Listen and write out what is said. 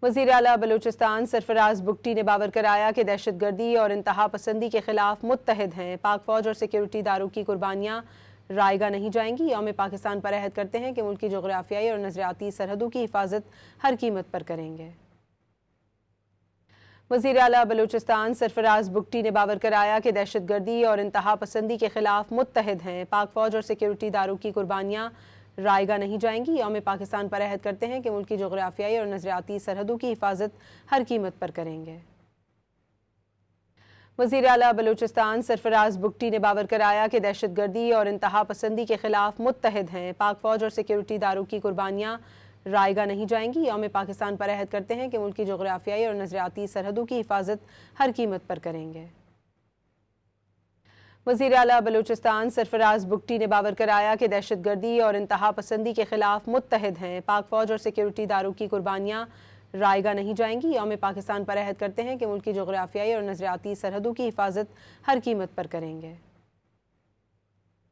وزیر اعلیٰ بلوچستان سرفراز بگٹی نے باور کرایا کہ دہشت گردی اور انتہا پسندی کے خلاف متحد ہیں۔ پاک فوج اور سیکیورٹی اداروں کی قربانیاں رائیگاں نہیں جائیں گی۔ یوم پاکستان پر عہد کرتے ہیں کہ ملک کی جغرافیائی اور نظریاتی سرحدوں کی حفاظت ہر قیمت پر کریں گے۔ وزیر اعلیٰ بلوچستان سرفراز بگٹی نے باور کرایا کہ دہشت گردی اور انتہا پسندی کے خلاف متحد ہیں۔ پاک فوج اور سیکیورٹی اداروں کی قربانیاں رائیگاں نہیں جائیں گی۔ یوم پاکستان پر عہد کرتے ہیں کہ ملک کی جغرافیائی اور نظریاتی سرحدوں کی حفاظت ہر قیمت پر کریں گے۔ وزیر اعلیٰ بلوچستان سرفراز بگٹی نے باور کرایا کہ دہشت گردی اور انتہا پسندی کے خلاف متحد ہیں۔ پاک فوج اور سیکیورٹی اداروں کی قربانیاں رائیگاں نہیں جائیں گی۔ یوم پاکستان پر عہد کرتے ہیں کہ ملک کی جغرافیائی اور نظریاتی سرحدوں کی حفاظت ہر قیمت پر کریں گے۔ وزیر اعلیٰ بلوچستان سرفراز بگٹی نے باور کرایا کہ دہشت گردی اور انتہا پسندی کے خلاف متحد ہیں۔ پاک فوج اور سیکیورٹی اداروں کی قربانیاں رائیگاں نہیں جائیں گی۔ یوم پاکستان پر عہد کرتے ہیں کہ ملک کی جغرافیائی اور نظریاتی سرحدوں کی حفاظت ہر قیمت پر کریں گے۔